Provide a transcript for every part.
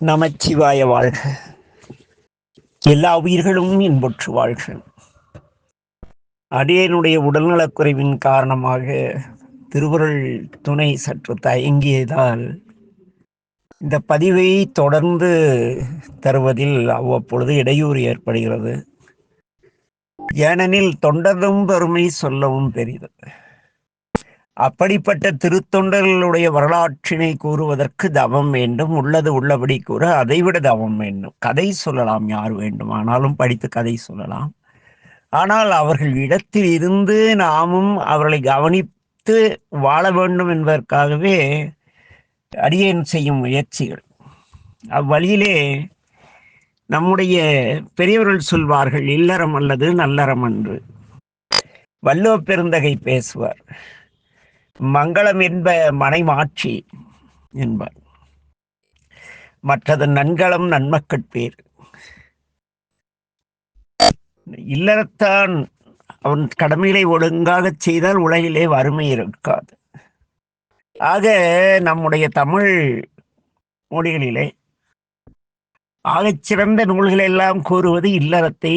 நமச்சிவாய வாழ்க. எல்லா உயிர்களும் இன்புற்று வாழ்க. அடியனுடைய உடல்நலக்குறைவின் காரணமாக திருவருள் துணை சற்று தயங்கியதால் இந்த பதிவை தொடர்ந்து தருவதில் அவ்வப்பொழுது இடையூறு ஏற்படுகிறது. ஏனெனில் தொண்டரும் பெருமை சொல்லவும் பெரிது. அப்படிப்பட்ட திருத்தொண்டர்களுடைய வரலாற்றினை கூறுவதற்கு தவம் வேண்டும். உள்ளது உள்ளபடி கூற அதைவிட தவம் வேண்டும். கதை சொல்லலாம், யார் வேண்டுமானாலும் படித்து கதை சொல்லலாம். ஆனால் அவர்கள் இடத்தில் இருந்து நாமும் அவர்களை கவனித்து வாழ வேண்டும் என்பதற்காகவே அடியேன் செய்யும் முயற்சிகள். அவ்வழியிலே நம்முடைய பெரியவர்கள் சொல்வார்கள், இல்லறம் அல்லது நல்லறம் என்று. வள்ளுவ பெருந்தகை பேசுவார், மங்களம் என்ப மனை மாட்சி என்பார், மற்றது நன்களம் நன்மக்கட்பேர். இல்லறத்தான் அவன் கடமைகளை ஒழுங்காக செய்தால் உலகிலே வறுமை இருக்காது. ஆக நம்முடைய தமிழ் மொழிகளிலே ஆகச்சிறந்த நூல்கள் எல்லாம் கூறுவது இல்லறத்தை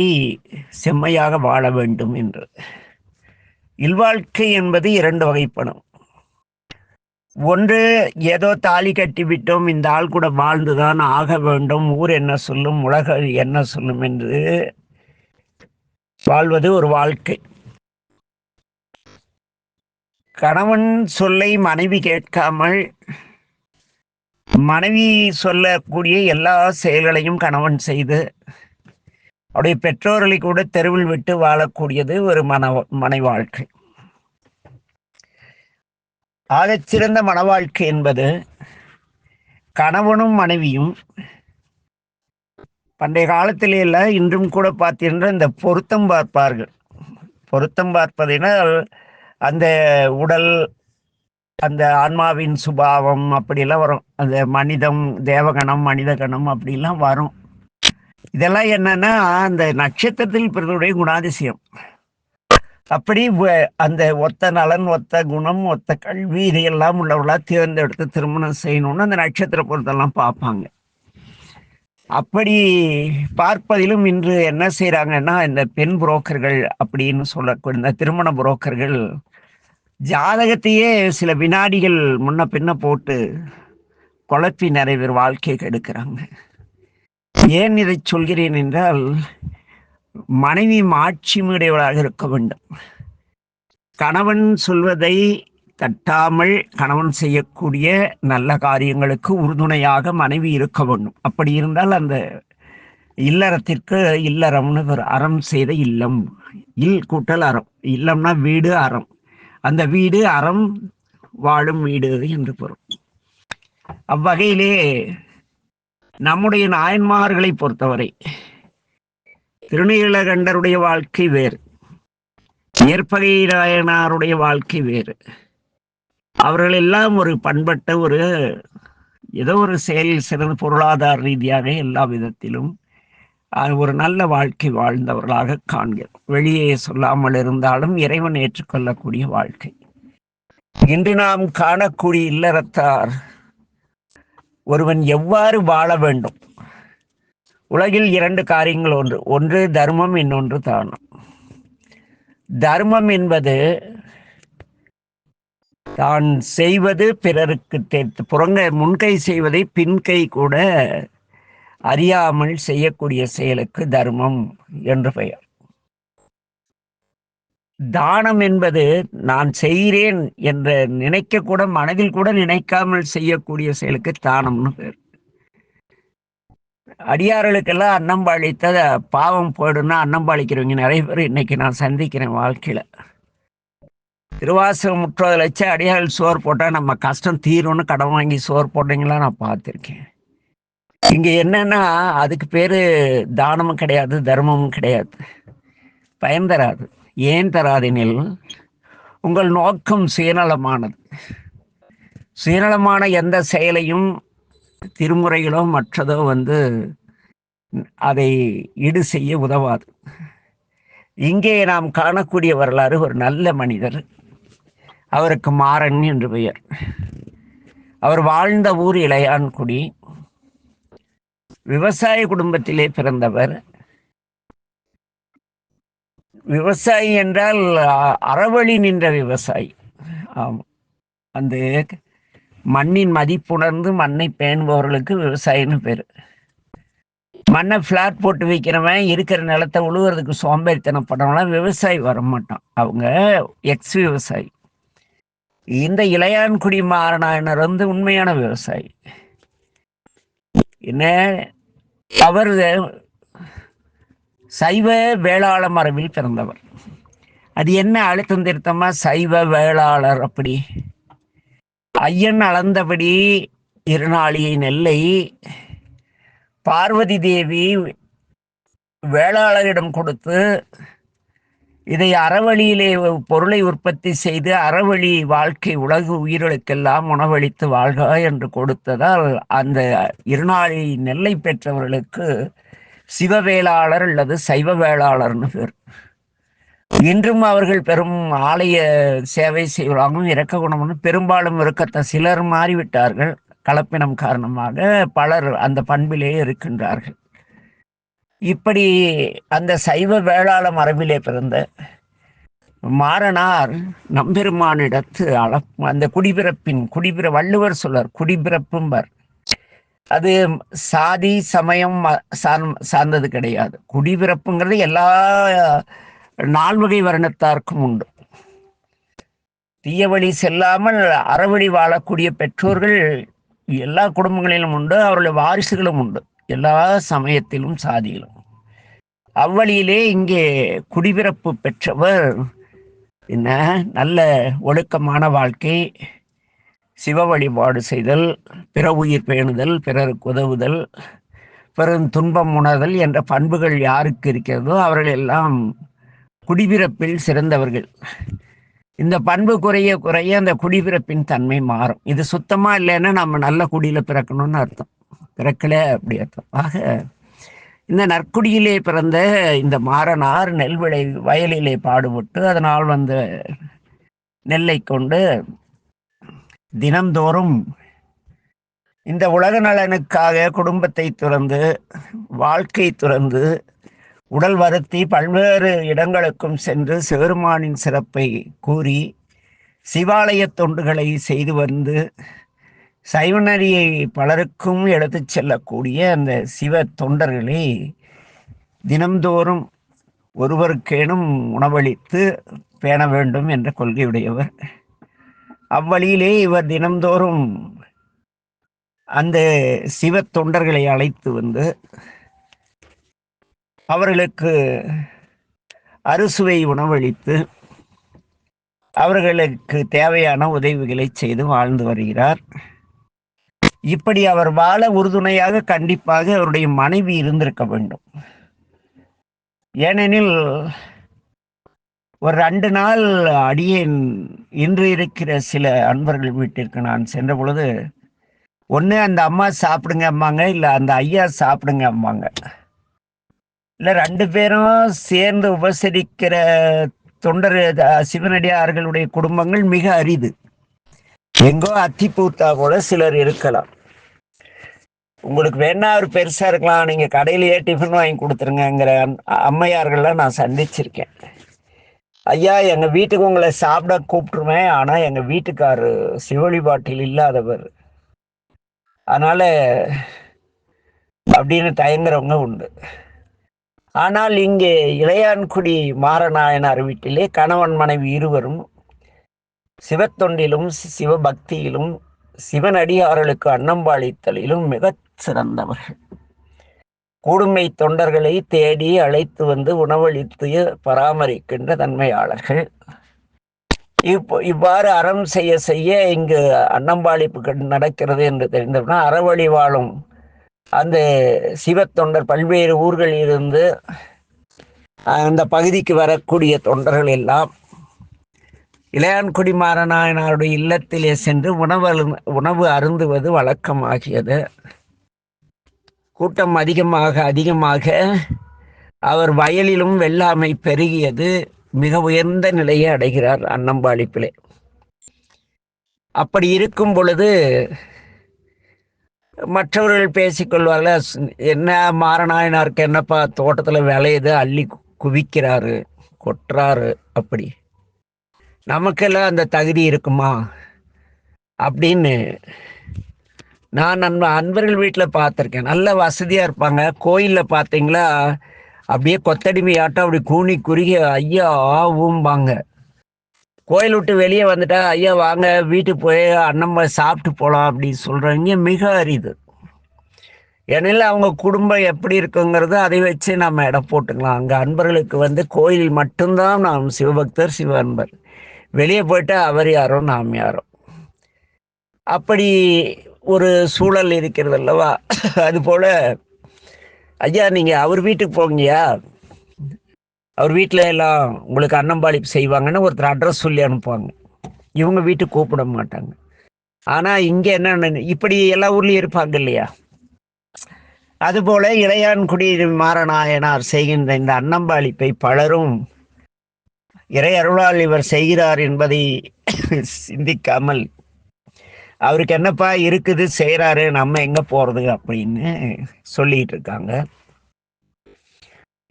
செம்மையாக வாழ வேண்டும் என்று. இல்வாழ்க்கை என்பது இரண்டு வகைப்படும். ஒன்று, ஏதோ தாலி கட்டிவிட்டோம், இந்த ஆள் கூட வாழ்ந்துதான் ஆக வேண்டும், ஊர் என்ன சொல்லும், உலக என்ன சொல்லும் என்று வாழ்வது ஒரு வாழ்க்கை. கணவன் சொல்லை மனைவி கேட்காமல் மனைவி சொல்லக்கூடிய எல்லா செயல்களையும் கணவன் செய்து அவருடைய பெற்றோர்களை கூட தெருவில் விட்டு வாழக்கூடியது ஒரு மனை வாழ்க்கை. ஆகச்சிறந்த மன வாழ்க்கை என்பது கணவனும் மனைவியும் பண்டைய காலத்திலே எல்லாம் இன்றும் கூட பார்த்தீங்கன்னா இந்த பொருத்தம் பார்ப்பார்கள். பொருத்தம் பார்ப்பதினால் அந்த உடல், அந்த ஆன்மாவின் சுபாவம் அப்படிலாம் வரும். அந்த மனிதம், தேவகணம், மனித கணம் அப்படிலாம் வரும். இதெல்லாம் என்னன்னா அந்த நட்சத்திரத்தில் பிறருடைய குணாதிசயம். அப்படி அந்த ஒத்த நலன், ஒத்த குணம், ஒத்த கல்வி இதையெல்லாம் உள்ளவர்களா தேர்ந்தெடுத்து திருமணம் செய்யணும்னு அந்த நட்சத்திர பொருத்தெல்லாம் பார்ப்பாங்க. அப்படி பார்ப்பதிலும் இன்று என்ன செய்யறாங்கன்னா, இந்த பெண் புரோக்கர்கள் அப்படின்னு சொல்லக்கூடிய இந்த திருமண புரோக்கர்கள் ஜாதகத்தையே சில வினாடிகள் முன்ன பின்ன போட்டு குழப்பி நிறைய பேர் வாழ்க்கையை கெடுக்கிறாங்க. ஏன் இதை சொல்கிறேன் என்றால், மனைவி மாட்சியுடையவளாக இருக்க வேண்டும். கணவன் சொல்வதை தட்டாமல் கணவன் செய்யக்கூடிய நல்ல காரியங்களுக்கு உறுதுணையாக மனைவி இருக்க வேண்டும். அப்படி இருந்தால் அந்த இல்லறத்திற்கு இல்லறம்னு ஒரு அறம் செய்த இல்லம். இல் கூட்டல் அறம். இல்லம்னா வீடு, அறம். அந்த வீடு அறம் வாழும் வீடு என்று பொருள். அவ்வகையிலே நம்முடைய நாயன்மார்களை பொறுத்தவரை திருநீலகண்டருடைய வாழ்க்கை வேறு, ஏற்பகை நாயனாருடைய வாழ்க்கை வேறு. அவர்கள் எல்லாம் ஒரு பண்பட்ட ஒரு ஏதோ ஒரு செயலில் சிறந்த பொருளாதார ரீதியாக எல்லா விதத்திலும் ஒரு நல்ல வாழ்க்கை வாழ்ந்தவர்களாக காண்கிறோம். வெளியே சொல்லாமல் இருந்தாலும் இறைவன் ஏற்றுக்கொள்ளக்கூடிய வாழ்க்கை. இன்று நாம் காணக்கூடிய இல்லறத்தார் ஒருவன் எவ்வாறு வாழ வேண்டும். உலகில் இரண்டு காரியங்கள், ஒன்று தர்மம், இன்னொன்று தானம். தர்மம் என்பது தான் செய்வது பிறருக்கு முன்கை செய்வதை பின்கை கூட அறியாமல் செய்யக்கூடிய செயலுக்கு தர்மம் என்று பெயர். தானம் என்பது நான் செய்கிறேன் என்ற நினைக்க கூட, மனதில் கூட நினைக்காமல் செய்யக்கூடிய செயலுக்கு தானம்னு பேர். அடியார்களுக்கெல்லாம் அன்னம்பாளித்த பாவம் போயிடுன்னா அன்னம்பாளிக்கிறவங்க நிறைய பேர் இன்னைக்கு நான் சந்திக்கிறேன் வாழ்க்கையில. திருவாசகம் முற்றோதில் வச்சு அடியார்கள் சோறு போட்டால் நம்ம கஷ்டம் தீரும்னு கடன் வாங்கி சோறு போடுறீங்களா நான் பார்த்துருக்கேன். இங்கே என்னன்னா அதுக்கு பேர் தானமும் கிடையாது, தர்மமும் கிடையாது, பயன் தராது. ஏன் தராதெனில் உங்கள் நோக்கம் சுயநலமானது. சுயநலமான எந்த செயலையும் திருமுறைகளோ மற்றதோ அதை ஈடு செய்ய உதவாது. இங்கே நாம் காணக்கூடிய வரலாறு ஒரு நல்ல மனிதர், அவருக்கு மாறன் என்று பெயர். அவர் வாழ்ந்த ஊர் இளையான்குடி. விவசாய குடும்பத்திலே பிறந்தவர். விவசாயி என்றால் அறவழி நின்ற விவசாயி. ஆமாம், அந்த மண்ணின் மதிப்புணர்ந்து மண்ணை பேணுபவர்களுக்கு விவசாயின்னு பேர். மண்ணை ஃப்ளாட் போட்டு வைக்கிறவன் இருக்கிற நிலத்தை உழுவுறதுக்கு சோம்பேறித்தனப்படவங்களாம் விவசாயி வர மாட்டான். அவங்க எக்ஸ் விவசாயி. இந்த இளையான்குடி மாறனாயினர் உண்மையான விவசாயி. என்ன, அவர் சைவ வேளாள மரபில் பிறந்தவர். அது என்ன அழுத்தம் திருத்தமா சைவ வேளாளர்? அப்படி ஐயன் அளந்தபடி இருநாளியை நெல்லை பார்வதி தேவி வேளாளரிடம் கொடுத்து இதை அறவழியிலே பொருளை உற்பத்தி செய்து அறவழி வாழ்க்கை உலகு உயிர்களுக்கெல்லாம் உணவளித்து வாழ்க என்று கொடுத்ததால் அந்த இருநாளி நெல்லை பெற்றவர்களுக்கு சிவவேளாளர் அல்லது சைவ வேளாளர்னு பேர். இன்றும் அவர்கள் பெரும் ஆலய சேவை செய்வாங்க. இரக்க குணம்னு பெரும்பாலும் இருக்கத்த சிலர் மாறிவிட்டார்கள். கலப்பினம் காரணமாக பலர் அந்த பண்பிலே இருக்கின்றார்கள். இப்படி அந்த சைவ வேளாள மரபிலே பிறந்த மாறனார் நம்பெருமானிடத்து அந்த வள்ளுவர் சொல்றார், குடிபிறப்பும்பர். அது சாதி சமயம் சார்ந்தது கிடையாது. குடிபிறப்புங்கிறது எல்லா நால்வகை வர்ணத்தாருக்கும் உண்டு. தீய வழி செல்லாமல் அறவழி வாழக்கூடிய பெற்றோர்கள் எல்லா குடும்பங்களிலும் உண்டு. அவர்களுடைய வாரிசுகளும் உண்டு, எல்லா சமயத்திலும் சாதியிலும். அவ்வழியிலே இங்கே குடிபிறப்பு பெற்றவர் என்ன, நல்ல ஒழுக்கமான வாழ்க்கை, சிவ வழிபாடு செய்தல், பிற உயிர் பேணுதல், பிறருக்கு உதவுதல், பெரும் துன்பம் உணர்தல் என்ற பண்புகள் யாருக்கு இருக்கிறதோ அவர்கள் எல்லாம் குடிபிறப்பில் சிறந்தவர்கள். இந்த பண்பு குறைய குறைய அந்த குடிபிறப்பின் தன்மை மாறும். இது சுத்தமா இல்லைன்னா நம்ம நல்ல குடியில பிறக்கணும்னு அர்த்தம், பிறக்கல அப்படி அர்த்தம். ஆக இந்த நற்குடியிலே பிறந்த இந்த மாறனார் நெல் வயலிலே பாடுபட்டு அதனால் வந்த நெல்லை கொண்டு தினந்தோறும் இந்த உலக நலனுக்காக குடும்பத்தை துறந்து வாழ்க்கை துறந்து உடல் வருத்தி பல்வேறு இடங்களுக்கும் சென்று சிவருமானின் சிறப்பை கூறி சிவாலய தொண்டுகளை செய்து வந்து சைவநெறியை பலருக்கும் எடுத்துச் செல்லக்கூடிய அந்த சிவ தொண்டர்களை தினந்தோறும் ஒருவருக்கேனும் உணவளித்து பேண வேண்டும் என்ற கொள்கையுடையவர். அவ்வழியிலே இவர் தினந்தோறும் அந்த சிவ தொண்டர்களை அழைத்து வந்து அவர்களுக்கு அறுசுவை உணவளித்து அவர்களுக்கு தேவையான உதவிகளை செய்து வாழ்ந்து வருகிறார். இப்படி அவர் வாழ உறுதுணையாக கண்டிப்பாக அவருடைய மனைவி இருந்திருக்க வேண்டும். ஏனெனில் ஒரு 2 நாள் அடியேன் இன்று இருக்கிற சில அன்பர்கள் வீட்டிற்கு நான் சென்ற பொழுது, ஒன்று அந்த அம்மா சாப்பிடுங்க அம்மாங்க, இல்லை அந்த ஐயா சாப்பிடுங்க அம்மாங்க, இல்லை 2 பேரும் சேர்ந்து உபசரிக்கிற தொண்டர் சிவனடியார்களுடைய குடும்பங்கள் மிக அரிது. எங்கோ அத்திப்பூத்தா போல சிலர் இருக்கலாம். உங்களுக்கு வேணா ஒரு பெருசா இருக்கலாம், நீங்க கடையிலேயே டிஃபன் வாங்கி கொடுத்துருங்கிற அம்மையார்கள்லாம் நான் சந்திச்சிருக்கேன். ஐயா எங்க வீட்டுக்கு உங்களை சாப்பிட கூப்பிட்டுருவேன், ஆனா எங்க வீட்டுக்காரு சிவ வழிபாட்டில் இல்லாதவர், அதனால அப்படின்னு தயங்குறவங்க உண்டு. ஆனால் இங்கே இளையான்குடி மாறநாயனார் வீட்டிலே கணவன் மனைவி இருவரும் சிவத்தொண்டிலும் சிவபக்தியிலும் சிவனடியார்களுக்கு அன்னம்பாளித்தலிலும் மிகச் சிறந்தவர்கள். கூடுமை தொண்டர்களை தேடி அழைத்து வந்து உணவளித்து பராமரிக்கின்ற தன்மையாளர்கள். இவ்வாறு அறம் செய்ய செய்ய இங்கு அன்னம்பாளிப்பு நடக்கிறது என்று தெரிந்தவுடன் அறவழி வாழும் அந்த சிவத்தொண்டர் பல்வேறு ஊர்களில் இருந்து அந்த பகுதிக்கு வரக்கூடிய தொண்டர்கள் எல்லாம் இளையான்குடி மாறநாயனாருடைய இல்லத்திலே சென்று உணவு அருந்துவது வழக்கமாகியது. கூட்டம் அதிகமாக அவர் வயலிலும் வெள்ளாமை பெருகியது. மிக உயர்ந்த நிலையை அடைகிறார் அன்னம்பாளிப்பிலே. அப்படி இருக்கும் பொழுது மற்றவர்கள் பேசிக்கொள்வார்கள், என்ன மாறனாயனாருக்கு என்னப்பா தோட்டத்தில் விளையுது, அள்ளி குவிக்கிறாரு, கொட்டுறாரு." அப்படி நமக்கெல்லாம் அந்த தகுதி இருக்குமா அப்படின்னு நான் அன்பர்கள் வீட்டில் பார்த்துருக்கேன். நல்ல வசதியாக இருப்பாங்க. கோயிலில் பார்த்தீங்களா, அப்படியே கொத்தடிமையாட்டம் அப்படி கூனி குறுகி ஐயா ஆவும்பாங்க. கோயில் விட்டு வெளியே வந்துட்டா, ஐயா வாங்க வீட்டுக்கு போய் அண்ணம்மா சாப்பிட்டு போகலாம் அப்படின்னு சொல்கிறவங்க மிக அரிது. ஏனில் அவங்க குடும்பம் எப்படி இருக்குங்கிறது அதை வச்சு நம்ம இடம் போட்டுக்கலாம். அங்கே அன்பர்களுக்கு வந்து கோயில் மட்டும்தான் நாம் சிவபக்தர், சிவ அன்பர். வெளியே போயிட்டு அவர் யாரோ நாம் யாரோ, அப்படி ஒரு சூழல் இருக்கிறது அல்லவா. அதுபோல் ஐயா நீங்கள் அவர் வீட்டுக்கு போங்கய்யா, அவர் வீட்டில் எல்லாம் உங்களுக்கு அன்னம்பாளிப்பு செய்வாங்கன்னு ஒருத்தர் அட்ரஸ் சொல்லி அனுப்புவாங்க. இவங்க வீட்டுக்கு கூப்பிட மாட்டாங்க. ஆனால் இங்கே என்ன, இப்படி எல்லா ஊர்லேயும் இருப்பாங்க இல்லையா. அதுபோல இளையான்குடி மாறநாயனார் செய்கின்ற இந்த அன்னம்பாளிப்பை பலரும் இறை அருளால் இவர் செய்கிறார் என்பதை சிந்திக்காமல், அவருக்கு என்னப்பா இருக்குது செய்கிறாரு, நம்ம எங்கே போகிறது அப்படின்னு சொல்லிட்டு இருக்காங்க.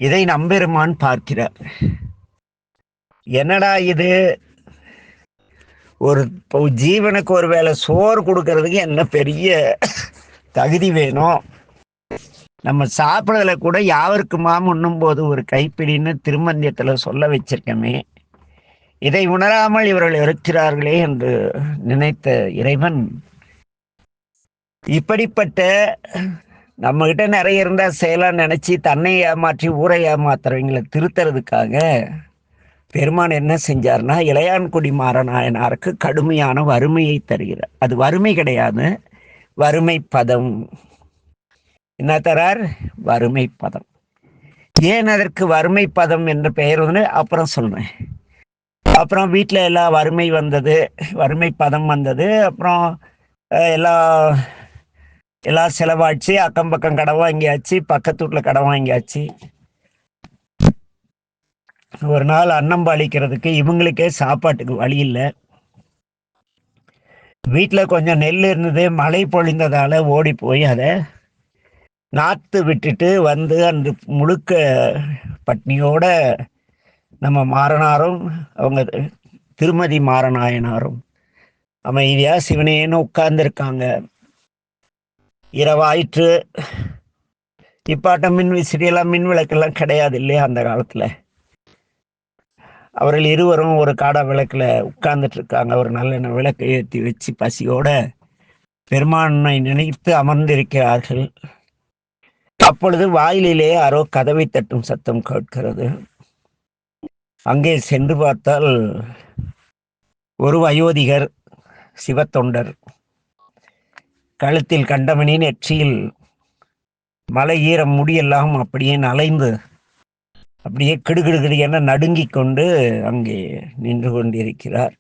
இதை நம்பெருமான் பார்க்கிறார். என்னடா இது, ஒரு ஜீவனுக்கு ஒரு வேளை சோறு கொடுக்கறதுக்கு என்ன பெரிய தகுதி வேணும். நம்ம சாப்பிட்றதுல கூட யாவருக்குமா உண்ணும் போது ஒரு கைப்பிடின்னு திருமந்தியத்தில் சொல்ல வச்சிருக்கமே, இதை உணராமல் இவர்கள் இருக்கிறார்களே என்று நினைத்த இறைவன், இப்படிப்பட்ட நம்மகிட்ட நிறைய இருந்தால் செயலாக நினச்சி தன்னை ஏமாற்றி ஊரை ஏமாத்துறவங்களை திருத்துறதுக்காக பெருமான் என்ன செஞ்சார்னா, இளையான்குடி மாறநாயனாருக்கு கடுமையான வறுமையை தருகிறார். அது வறுமை கிடையாது, வறுமை பதம். என்ன தரார்? வறுமை பதம். ஏன் அதற்கு வறுமை பதம் என்ற பெயர் வந்து அப்புறம் சொல்றேன். அப்புறம் வீட்டில் எல்லாம் வறுமை வந்தது, வறுமை பதம் வந்தது. அப்புறம் எல்லாம் செலவாச்சு, அக்கம் பக்கம் கடன் வாங்கியாச்சு, பக்கத்து வீட்டில் கடன் வாங்கியாச்சு. ஒரு நாள் அன்னம்பாளிக்கிறதுக்கு இவங்களுக்கே சாப்பாட்டுக்கு வழி இல்லை. வீட்டில் கொஞ்சம் நெல் இருந்தது, மழை பொழிந்ததால ஓடி போய் அதை நாத்து விட்டுட்டு வந்து அந்த முழுக்க பட்னியோட நம்ம மாறனாரும் அவங்க திருமதி மாறநாயனாரும் அமைதியா சிவனேன்னு உட்கார்ந்துருக்காங்க. இரவாயிற்று. இப்பாட்டம் மின் விசிறியெல்லாம் மின் விளக்கெல்லாம் கிடையாது இல்லையா அந்த காலத்துல. அவர்கள் இருவரும் ஒரு காடா விளக்குல உட்கார்ந்துட்டு இருக்காங்க. ஒரு நல்லெண்ணெய் விளக்கை ஏற்றி வச்சு பசியோட பெருமானை நினைத்து அமர்ந்திருக்கிறார்கள். அப்பொழுது வாயிலே யாரோ கதவை தட்டும் சத்தம் கேட்கிறது. அங்கே சென்று பார்த்தால் ஒரு வயோதிகர் சிவத்தொண்டர், கழுத்தில் கண்டமணி, நெற்றியில் மலை ஈரம், முடியெல்லாம் அப்படியே நலைந்து அப்படியே கிடுகிடுகிடு என நடுங்கிக் கொண்டு அங்கே நின்று கொண்டிருக்கிறார்.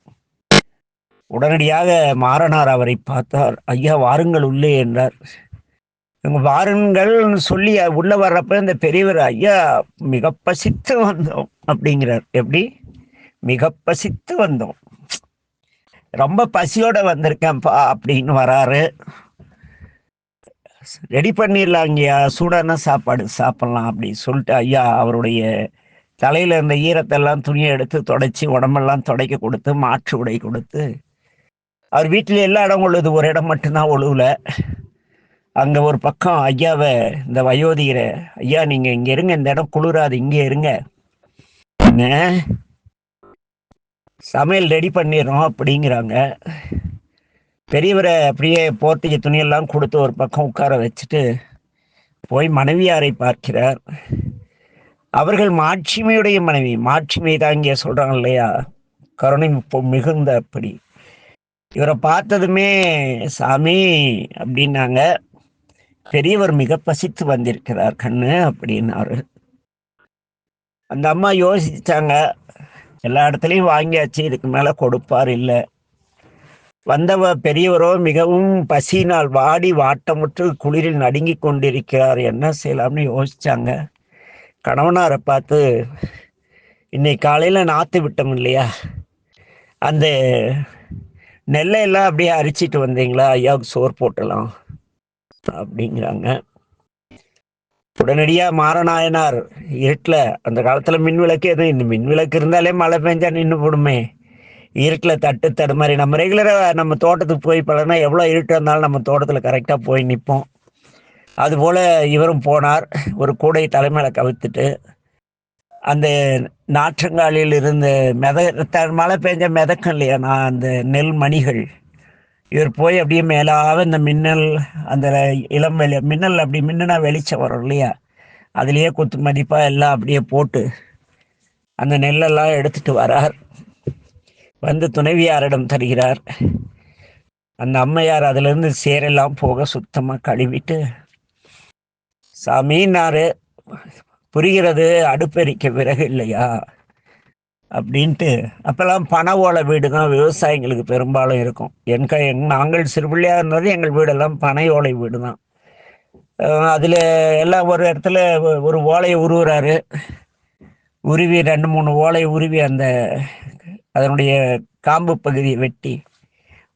உடனடியாக மாறனார் அவரை பார்த்தார். ஐயா வாருங்கள் உள்ளே என்றார். வாருங்கள் சொல்லி உள்ள வர்றப்ப இந்த பெரியவர், ஐயா மிக பசித்து வந்தோம் அப்படிங்கிறார். எப்படி? மிக பசித்து வந்தோம், ரொம்ப பசியோட வந்திருக்கேன்ப்பா அப்படின்னு வராரு. ரெடி பண்ணிடலாங்கய்யா, சூடான சாப்பாடு சாப்பிடலாம் அப்படின்னு சொல்லிட்டு ஐயா அவருடைய தலையில இருந்த ஈரத்தெல்லாம் துணியை எடுத்து தொடச்சி உடம்பெல்லாம் துடைக்க கொடுத்து மாற்று உடை கொடுத்து, அவர் வீட்டில் எல்லா இடம் உள்ளது, ஒரு இடம் மட்டும்தான் ஒழுவுல. அங்க ஒரு பக்கம் ஐயாவை இந்த வயோதிகரை, ஐயா நீங்க இங்க இருங்க, இந்த இடம் குளிராது, இங்கே இருங்க, சமையல் ரெடி பண்ணிடுறோம் அப்படிங்கிறாங்க. பெரியவரை அப்படியே போர்த்திக துணியெல்லாம் கொடுத்து ஒரு பக்கம் உட்கார வச்சுட்டு போய் மனைவியாரை பார்க்கிறார். அவர்கள் மாட்சிமையுடைய மனைவி. மாட்சிமை தான் இங்கே சொல்றாங்க இல்லையா, கருணை மிகுந்த. அப்படி இவரை பார்த்ததுமே சாமி அப்படின்னாங்க. பெரியவர் மிக பசித்து வந்திருக்கிறார் கண்ணு அப்படின்னாரு. அந்த அம்மா யோசிச்சாங்க, எல்லா இடத்துலையும் வாங்கியாச்சு, இதுக்கு மேல கொடுப்பார் இல்லை. வந்தவ பெரியவரோ மிகவும் பசியினால் வாடி வாட்டமுற்று குளிரில் நடுங்கி கொண்டிருக்கிறார், என்ன செய்யலாம்னு யோசிச்சாங்க. கணவனாரை பார்த்து, இன்னைக்கு காலையில நாத்து விட்டோம் இல்லையா, அந்த நெல்லையெல்லாம் அப்படியே அரிச்சிட்டு வந்தீங்களா, ஐயாவுக்கு சோறு போட்டலாம் அப்படிங்கிறாங்க. உடனடியா மாரநாயனார் இருட்டில், அந்த காலத்துல மின் விளக்கு எதுவும், இந்த மின் விளக்கு இருந்தாலே மழை பெஞ்சா நின்று போடுமே, இருட்டில் தட்டு தடுமாறி நம்ம ரெகுலராக நம்ம தோட்டத்துக்கு போய் பழனா எவ்வளோ இருட்டு இருந்தாலும் நம்ம தோட்டத்தில் கரெக்டாக போய் நிற்போம். அதுபோல் இவரும் போனார். ஒரு கூடை தலைமையில கவிழ்த்துட்டு அந்த நாற்றங்காலில் இருந்த மழை பெஞ்ச மிதக்கும் இல்லையா, நான் அந்த நெல் மணிகள், இவர் போய் அப்படியே மேலாக இந்த மின்னல், அந்த இளம் மின்னல் அப்படி மின்னுனா வெளிச்சம் வரும் இல்லையா, அதுலேயே குத்து மதிப்பாக எல்லாம் அப்படியே போட்டு அந்த நெல்லெல்லாம் எடுத்துட்டு வரார். வந்து துணைவியாரிடம் தருகிறார். அந்த அம்மையார் அதிலிருந்து சேரெல்லாம் போக சுத்தமாக கழுவிட்டு, சாமின்னாரு, புரிகிறது, அடுப்பெரிக்க விறகு இல்லையா அப்படின்ட்டு. அப்போல்லாம் பனை ஓலை வீடு தான் விவசாயிங்களுக்கு பெரும்பாலும் இருக்கும். நாங்கள் சிறுபிள்ளையாக இருந்தது எங்கள் வீடெல்லாம் பனை ஓலை வீடு தான். அதில் எல்லாம் ஒரு இடத்துல ஒரு ஓலையை உருவுறாரு. உருவி 2-3 ஓலையை உருவி அந்த அதனுடைய காம்பு பகுதியை வெட்டி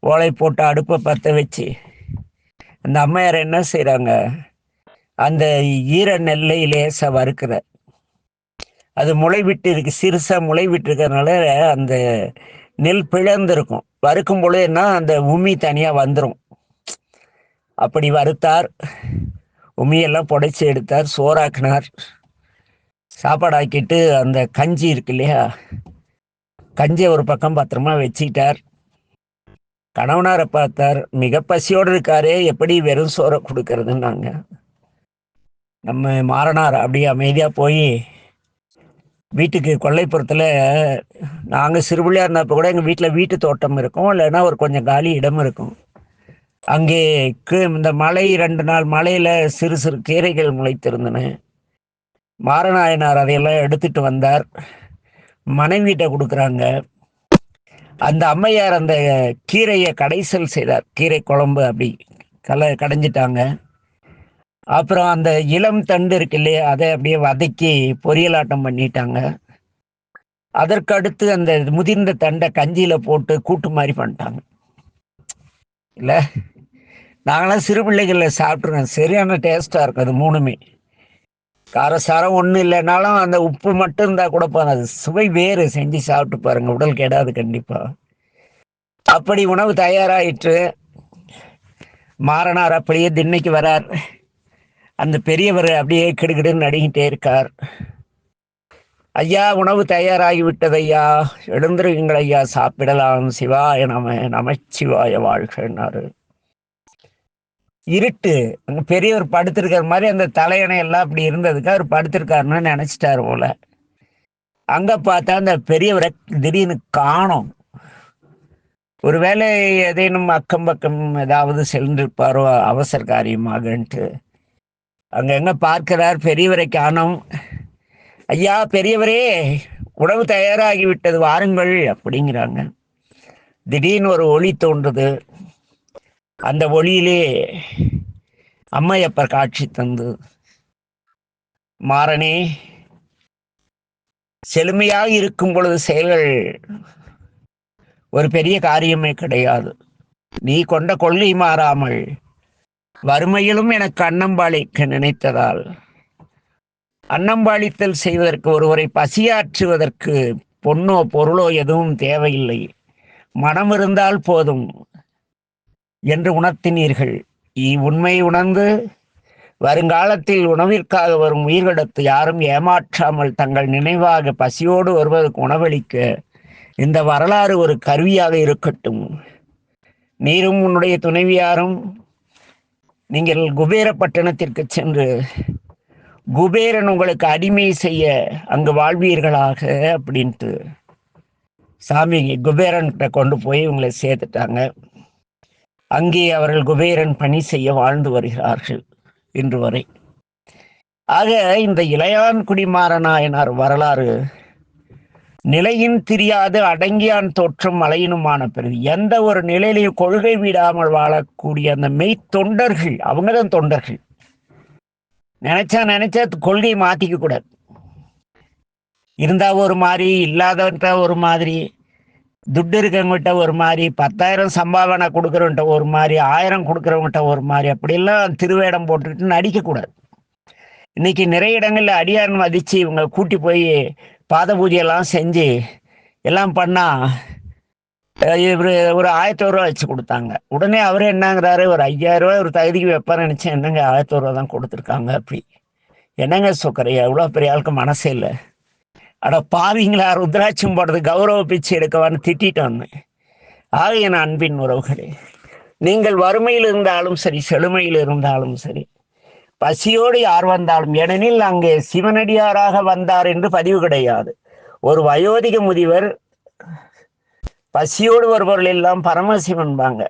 ஓலை போட்டு அடுப்பை பற்ற வச்சு அந்த அம்மையார் என்ன செய்கிறாங்க, அந்த ஈர நெல்லை லேசாக வறுக்கிற, அது முளை விட்டு இருக்கு, சிறுசா முளை விட்டு இருக்கிறதுனால அந்த நெல் பிளந்திருக்கும். வறுக்கும் பொழுதுன்னா அந்த உமி தனியாக வந்துடும். அப்படி வறுத்தார். உமியெல்லாம் புடைச்சி எடுத்தார், சோறாக்கினார், சாப்பாடாக்கிட்டு அந்த கஞ்சி இருக்கு இல்லையா, கஞ்சியை ஒரு பக்கம் பத்திரமா வச்சுக்கிட்டார். கணவனாரை பார்த்தார். மிக பசியோடு இருக்காரு, எப்படி வெறும் சோறை கொடுக்கறதுன்னாங்க. நம்ம மாறனார் அப்படியே அமைதியாக போய் வீட்டுக்கு கொல்லைப்புறத்தில், நாங்கள் சிறுபிள்ளையாக இருந்தப்போ கூட எங்கள் வீட்டில் வீட்டு தோட்டம் இருக்கும், இல்லைன்னா ஒரு கொஞ்சம் காலி இடம் இருக்கும். அங்கே இந்த மழை 2 நாள் மழையில் சிறு சிறு கீரைகள் முளைத்திருந்தன. மாரநாயனார் அதையெல்லாம் எடுத்துட்டு வந்தார். மனைவிட்ட கொடுக்குறாங்க. அந்த அம்மையார் அந்த கீரையை கடைசல் செய்தார். கீரை குழம்பு அப்படி கடைஞ்சிட்டாங்க. அப்புறம் அந்த இளம் தண்டு இருக்கு இல்லையா, அதை அப்படியே வதக்கி பொரியலாட்டம் பண்ணிட்டாங்க. அதற்கு அடுத்து அந்த முதிர்ந்த தண்டை கஞ்சியில போட்டு கூட்டு மாதிரி பண்ணிட்டாங்க. இல்லை, நாங்களாம் சிறு பிள்ளைகள்ல சாப்பிட்ருக்கோம். சரியான டேஸ்டா இருக்கும். அது 3மே காரசாரம் ஒன்றும் இல்லைனாலும் அந்த உப்பு மட்டும் இருந்தா கூட போதும், அது சுவை வேறு. செஞ்சு சாப்பிட்டு பாருங்க, உடல் கெடாது கண்டிப்பா. அப்படி உணவு தயாராயிற்று. மாறனார் அப்படியே திண்ணைக்கு வரார். அந்த பெரியவர் அப்படியே கிடுகிடுன்னு நடிக்கிட்டே இருக்கார். ஐயா, உணவு தயாராகிவிட்டது ஐயா, எழுந்திருங்கள் ஐயா, சாப்பிடலாம். சிவாய நமச்சிவாய வாழ்கன்னாரு. இருட்டு. அங்க பெரியவர் படுத்திருக்கிற மாதிரி அந்த தலையணை எல்லாம் அப்படி இருந்ததுக்கு அவர் படுத்திருக்காருன்னு நினைச்சிட்டாரு போல. அங்க பார்த்தா அந்த பெரியவரை திடீர்னு காணோம். ஒருவேளை ஏதேனும் அக்கம் பக்கம் ஏதாவது சென்றிருப்பாரோ அவசர காரியமாகன்ட்டு அங்க எங்க பார்க்கிறார், பெரியவரை காணோம். ஐயா, பெரியவரே, உணவு தயாராகிவிட்டது, வாருங்கள் அப்படிங்கிறாங்க. திடீர்னு ஒரு ஒளி தோன்றுது. அந்த ஒளியிலே அம்மையப்பர் காட்சி தந்து, மாறனே, செழுமையாக இருக்கும் பொழுது செயல்கள் ஒரு பெரிய காரியமே கிடையாது. நீ கொண்ட கொள்கை மாறாமல் வறுமையிலும் எனக்கு அன்னம்பாளிக்க நினைத்ததால், அன்னம்பாளித்தல் செய்வதற்கு, ஒருவரை பசியாற்றுவதற்கு பொன்னோ பொருளோ எதுவும் தேவையில்லை, மனம் இருந்தால் போதும் என்று உணர்த்தினீர்கள். உண்மை உணர்ந்து வருங்காலத்தில் உணவிற்காக வரும் உயிர்களிடத்து யாரும் ஏமாற்றாமல் தங்கள் நினைவாக பசியோடு வருவதற்கு உணவளிக்க இந்த வரலாறு ஒரு கருவியாக இருக்கட்டும். நீரும் உன்னுடைய துணைவியாரும் நீங்கள் குபேரப்பட்டணத்திற்கு சென்று குபேரன் உங்களுக்கு அடிமை செய்ய அங்கு வாழ்வீர்களாக அப்படின்ட்டு சாமி குபேரன்கிட்ட கொண்டு போய் உங்களை சேர்த்துட்டாங்க. அங்கே அவர்கள் குபேரன் பணி செய்ய வாழ்ந்து வருகிறார்கள் இன்று வரை. ஆக இந்த இளையான்குடி மாறநாயனார் வரலாறு நிலையின் தெரியாது அடங்கியான் தோற்றம் மலையினுமான பிறகு எந்த ஒரு நிலையிலையும் கொள்கை விடாமல் வாழக்கூடிய அந்த மெய் தொண்டர்கள், அவங்கதான் தொண்டர்கள். நினைச்சா கொள்கை மாத்திக்க கூடாது. இருந்தா ஒரு மாதிரி, இல்லாதவற்ற ஒரு மாதிரி. துட்டு இருக்கவங்ககிட்ட ஒரு மாதிரி, 10,000 சம்பாவனை கொடுக்குறவன்ட்ட ஒரு மாதிரி, 1000 கொடுக்குறவங்ககிட்ட ஒரு மாதிரி, அப்படியெல்லாம் திருவேடம் போட்டுக்கிட்டு நடிக்கக்கூடாது. இன்னைக்கு நிறைய இடங்கள்ல அடியான் மதிச்சு இவங்க கூட்டி போய் பாத பூஜையெல்லாம் செஞ்சு எல்லாம் பண்ணா இவரு ஒரு 1,000 வச்சு கொடுத்தாங்க. உடனே அவரு என்னங்கிறாரு, ஒரு 5,000 ஒரு தகுதிக்கு வைப்பான்னு நினைச்சேன். என்னங்க 1,000 தான் கொடுத்துருக்காங்க அப்படி. என்னங்க சொக்கரையா, எவ்வளவு பெரிய ஆளுக்கு மனசே இல்லை. அட பாவிங்களா, ருத்ராட்சம் போடுறது கௌரவ பிச்சை எடுக்கவான்னு திட்டான்னு. ஆக என் அன்பின் உறவுகளே, நீங்கள் வறுமையில் இருந்தாலும் சரி, செழுமையில் இருந்தாலும் சரி, பசியோடு யார் வந்தாலும், ஏனெனில் அங்கே சிவனடியாராக வந்தார் என்று பதிவு கிடையாது. ஒரு வயோதிக முதிவர் பசியோடு வருபவர்கள் எல்லாம் பரமசிவன்பாங்க.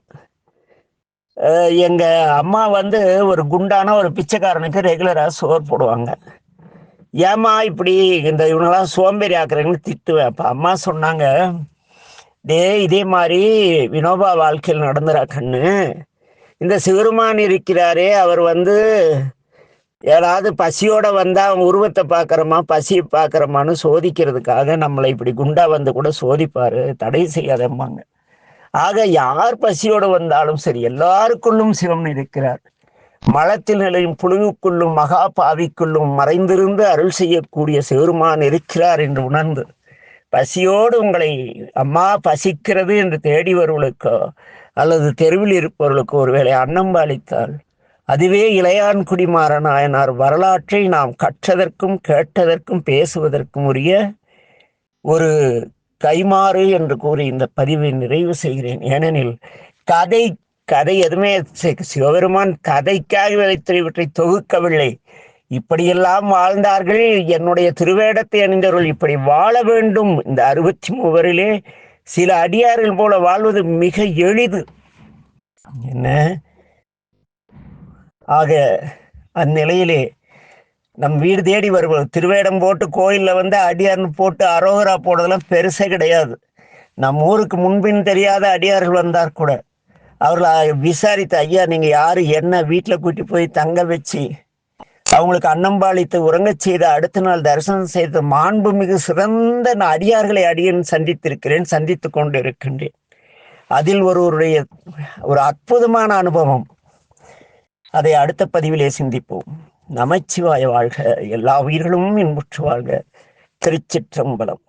எங்க அம்மா வந்து ஒரு குண்டான ஒரு பிச்சைக்காரனுக்கு ரெகுலரா சோறு போடுவாங்க. ஏமா இப்படி இந்த இவனெல்லாம் சோம்பேறி ஆக்குறேன்னு திட்டுவேன். அப்ப அம்மா சொன்னாங்க, இதே மாதிரி வினோபா வாழ்க்கையில் நடந்துறா கண்ணு. இந்த சிவருமான் இருக்கிறாரே, அவர் வந்து யாராவது பசியோட வந்தா அவன் உருவத்தை பார்க்கறமா பசியை பார்க்கறமான்னு சோதிக்கிறதுக்காக நம்மளை இப்படி குண்டா வந்து கூட சோதிப்பாரு, தடை செய்யாதம்மாங்க. ஆக யார் பசியோடு வந்தாலும் சரி, எல்லாருக்குள்ளும் சிவம் இருக்கிறார். மலத்தில் நிலையும் புழுவுக்குள்ளும் மகா பாவிக்குள்ளும் மறைந்திருந்து அருள் செய்யக்கூடிய சிவருமான் இருக்கிறார் என்று உணர்ந்து, பசியோடு உங்களை அம்மா பசிக்கிறது என்று தேடி வருவர்களுக்கோ அல்லது தெருவில் இருப்பவர்களுக்கோ ஒருவேளை அன்னம் அளித்தால், அதுவே இளையான்குடி மாறனாயனார் வரலாற்றை நாம் கற்றதற்கும் கேட்டதற்கும் பேசுவதற்கும் உரிய ஒரு கைமாறு என்று கூறி இந்த பதிவை நிறைவு செய்கிறேன். ஏனெனில் கதை எதுவுமே சிவபெருமான் கதைக்காக இவற்றை தொகுக்கவில்லை. இப்படியெல்லாம் வாழ்ந்தார்கள், என்னுடைய திருவேடத்தை அணிந்தவர்கள் இப்படி வாழ வேண்டும். இந்த 63 சில அடியார்கள் போல வாழ்வது மிக எளிது. என்ன ஆக அந்நிலையிலே நம் வீடு தேடி வருவோம். திருவேடம் போட்டு கோயில்ல வந்து அடியார்னு போட்டு அரோகரா போடுறதெல்லாம் பெருசே கிடையாது. நம் ஊருக்கு முன்பின் தெரியாத அடியார்கள் வந்தார் கூட அவர்களை விசாரித்து, ஐயா நீங்க யாரு, என்ன, வீட்டுல கூட்டி போய் தங்க வச்சு அவங்களுக்கு அன்னம்பாளித்து உறங்கச் செய்த அடுத்த நாள் தரிசனம் செய்த மாண்புமிகு சிறந்த அடியார்களை அடியேன் சந்தித்திருக்கிறேன், சந்தித்து கொண்டு இருக்கின்றேன். அதில் ஒருவருடைய ஒரு அற்புதமான அனுபவம், அதை அடுத்த பதிவிலே சிந்திப்போம். நமச்சிவாய வாழ்க, எல்லா உயிர்களும் இன்புற்று வாழ்க. திருச்சிற்றம்பலம்.